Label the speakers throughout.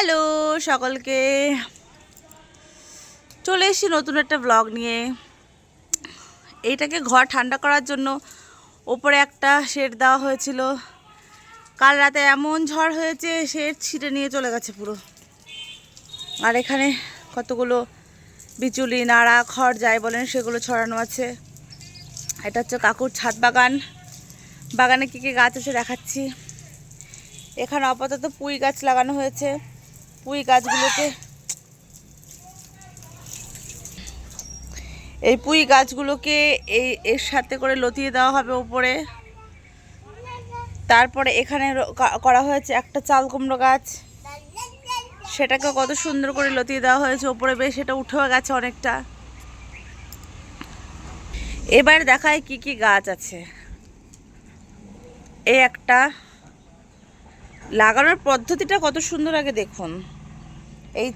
Speaker 1: Hello সকলকে, চলে এসেছি নতুন একটা ব্লগ নিয়ে। এইটাকে ঘর ঠান্ডা করার জন্য ওপরে একটা শেড দেওয়া হয়েছিল। কাল রাতে এমন ঝড় হয়েছে, শেড ছিঁড়ে নিয়ে চলে গেছে পুরো। আর এখানে কতগুলো বিচুলি, নাড়া, খড় যাই বলেন সেগুলো ছড়ানো আছে। এটা হচ্ছে কাকুর ছাদ বাগান। বাগানে কী কী গাছ আছে দেখাচ্ছি। এখানে আপাতত পুঁই গাছ লাগানো হয়েছে। পুঁই গাছগুলোকে এর সাথে করে লতিয়ে দেওয়া হবে উপরে। তারপরে এখানে করা হয়েছে একটা চাল কুমড়ো গাছ, সেটাকে কত সুন্দর করে লতিয়ে দেওয়া হয়েছে উপরে। বেশ সেটা উঠেও গেছে অনেকটা। এবার দেখায় কি কি গাছ আছে। এই একটা লাগানোর পদ্ধতিটা কত সুন্দর আগে দেখুন। এই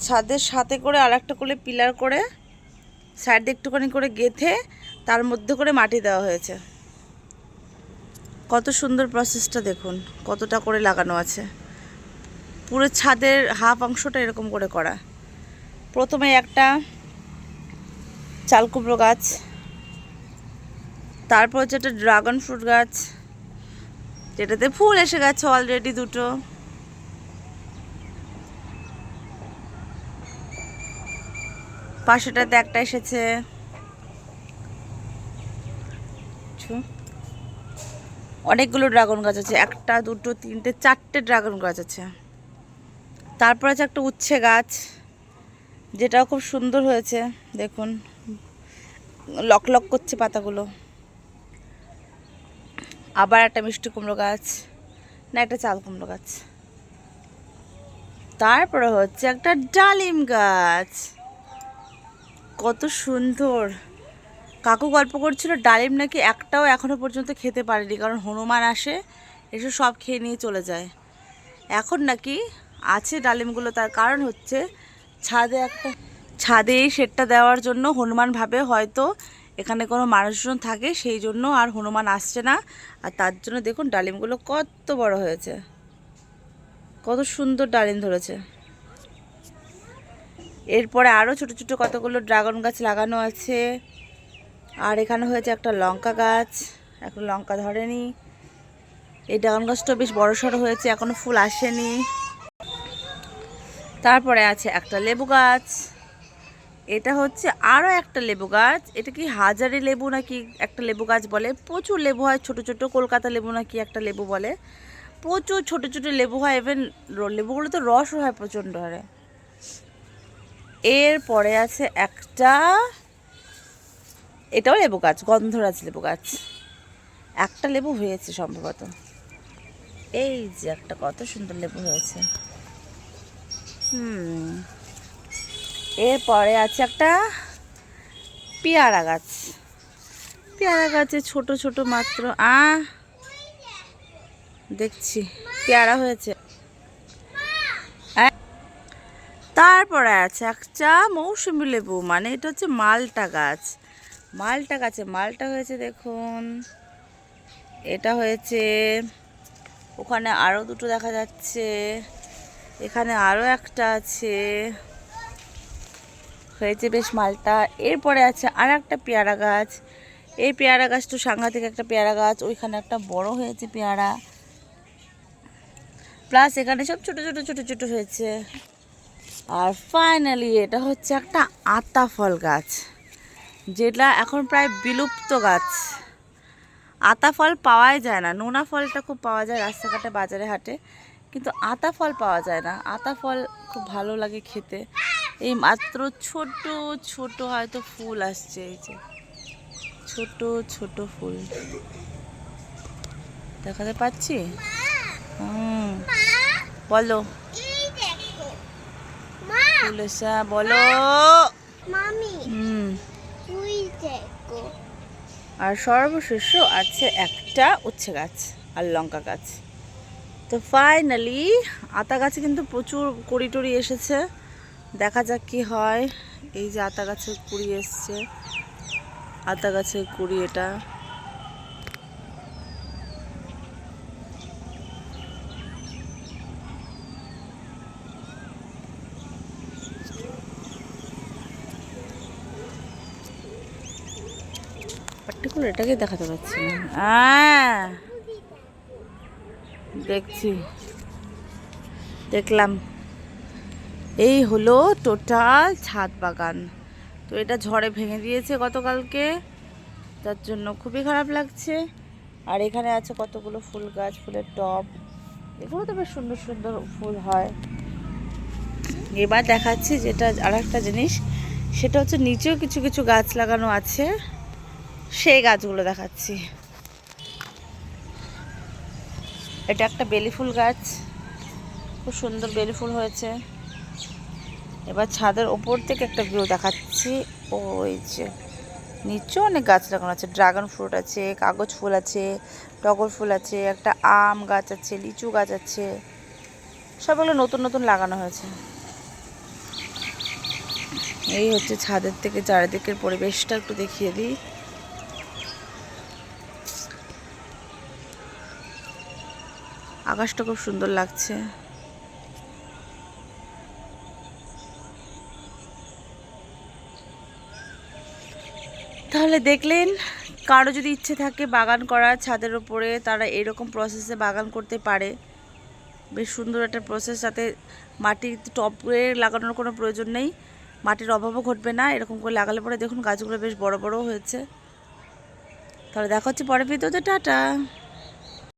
Speaker 1: ছাদের সাথে করে আর একটা করে পিলার করে সাইড দিয়ে একটুখানি করে গেঁথে তার মধ্যে করে মাটি দেওয়া হয়েছে। কত সুন্দর প্রসেসটা দেখুন, কতটা করে লাগানো আছে। পুরো ছাদের হাফ অংশটা এরকম করে করা। প্রথমে একটা চাল কুমড়ো গাছ, তারপর হচ্ছে একটা ড্রাগন ফ্রুট গাছ, যেটাতে ফুল এসে গেছে অলরেডি দুটো। পাশেটাতে একটা এসেছে। অনেকগুলো ড্রাগন গাছ আছে, একটা দুটো তিনটে চারটে ড্রাগন গাছ আছে। তারপর আছে একটা উচ্ছে গাছ, যেটাও খুব সুন্দর হয়েছে দেখুন, লক লক করছে পাতাগুলো। আবার একটা মিষ্টি কুমড়ো গাছ, না একটা চাল কুমড়ো গাছ। তারপরে হচ্ছে একটা ডালিম গাছ, কত সুন্দর। কাকু গল্প করছিল ডালিম নাকি একটাও এখনো পর্যন্ত খেতে পারেনি, কারণ হনুমান আসে এসে সব খেয়ে নিয়ে চলে যায়। এখন নাকি আছে ডালিমগুলো, তার কারণ হচ্ছে ছাদে এই শেডটা দেওয়ার জন্য হনুমান ভাবে হয়তো এখানে কোনো মানুষজন থাকে, সেই জন্য আর হনুমান আসছে না। আর তার জন্য দেখুন ডালিমগুলো কত বড় হয়েছে, কত সুন্দর ডালিম ধরেছে। এরপরে আরও ছোট ছোট কতগুলো ড্রাগন গাছ লাগানো আছে। আর এখানে হয়েছে একটা লঙ্কা গাছ, এখন লঙ্কা ধরেনি। এই ড্রাগন গাছটা বেশ বড় সড়ো হয়েছে, এখনো ফুল আসেনি। তারপরে আছে একটা লেবু গাছ, এটা হচ্ছে আরও একটা লেবু গাছ। এটা কি হাজারি লেবু নাকি একটা লেবু গাছ বলে, প্রচুর লেবু হয় ছোট ছোট, কলকাতা লেবু নাকি একটা লেবু বলে। প্রচুর ছোট ছোট লেবু হয়, ইভেন লেবুগুলো তো রসও হয় প্রচণ্ড হারে। এরপরে আছে একটা, এটাও লেবু গাছ, গন্ধরাজ লেবু গাছ। একটা লেবু হয়েছে সম্ভবত। এই যে একটা কত সুন্দর লেবু হয়েছে। এরপরে আছে একটা পেয়ারা গাছ। পেয়ারা গাছে ছোট ছোট মাত্র দেখছি পেয়ারা হয়েছে। তারপরে আছে একটা মৌসুমী লেবু, মানে এটা হচ্ছে মালটা গাছ। মালটা গাছে মালটা হয়েছে দেখুন, এটা হয়েছে। ওখানে আরও দুটো দেখা যাচ্ছে, এখানে আরও একটা আছে, হয়েছে বেশ মালটা। এরপরে আছে আর একটা পেয়ারা গাছ। এই পেয়ারা গাছ তো সাংঘাতিক একটা পেয়ারা গাছ। ওইখানে একটা বড় হয়েছে পেয়ারা, প্লাস এখানে সব ছোট ছোট ছোট ছোট হয়েছে। আর ফাইনালি এটা হচ্ছে একটা আতা ফল গাছ, যেটা এখন প্রায় বিলুপ্ত গাছ। আতা ফল পাওয়াই যায় না, নোনা ফলটা খুব পাওয়া যায় রাস্তাঘাটে বাজারে হাটে, কিন্তু আতা ফল পাওয়া যায় না। আতা ফল খুব ভালো লাগে খেতে। এই মাত্র ছোট ছোট হয়তো ফুল আসছে, এই যে ছোট ছোট ফুল দেখাতে পাচ্ছি। বলো ফুল এসা বলো। আর সর্বশেষ আছে একটা উচ্ছে গাছ আর লঙ্কা গাছ। তো ফাইনালি আতা গাছে কিন্তু প্রচুর কুড়ি টুড়ি এসেছে, দেখা যাক কি হয়। এই যে আতা গাছের কুড়ি এসছে, আতা গাছের কুড়ি এটা। এটাকে দেখাতে পাচ্ছি না। দেখছি, দেখলাম। এই হলো টোটাল ছাদ বাগান। তো এটা ঝড়ে ভেঙে দিয়েছে গতকালকে, তার জন্য খুবই খারাপ লাগছে। আর এখানে আছে কতগুলো ফুল গাছ, ফুলের টব, এগুলো তো বেশ সুন্দর সুন্দর ফুল হয়। এবার দেখাচ্ছি যেটা আর একটা জিনিস, সেটা হচ্ছে নিচেও কিছু কিছু গাছ লাগানো আছে, সেই গাছগুলো দেখাচ্ছি। এটা একটা বেলি ফুল গাছ, খুব সুন্দর বেলি ফুল হয়েছে। এবার ছাদের ওপর থেকে একটা ভিউ দেখাচ্ছি। ওই যে নিচেও অনেক গাছ লাগানো আছে, ড্রাগন ফ্রুট আছে, কাগজ ফুল আছে, টগর ফুল আছে, একটা আম গাছ আছে, লিচু গাছ আছে, সবগুলো নতুন নতুন লাগানো হয়েছে। এই হচ্ছে ছাদের থেকে চারিদিকের পরিবেশটা একটু দেখিয়ে দিই। আকাশটা খুব সুন্দর লাগছে। তাহলে দেখলেন, কারো যদি ইচ্ছে থাকে বাগান করার ছাদের উপরে, তারা এরকম প্রসেসে বাগান করতে পারে। বেশ সুন্দর একটা প্রসেস, সাথে মাটি টবে লাগানোর কোনো প্রয়োজন নেই, মাটির অভাবও ঘটবে না। এরকম করে লাগালে পরে দেখুন গাছগুলো বেশ বড় বড়ও হয়েছে। তাহলে দেখা হচ্ছে পরের ভিডিওতে। টাটা।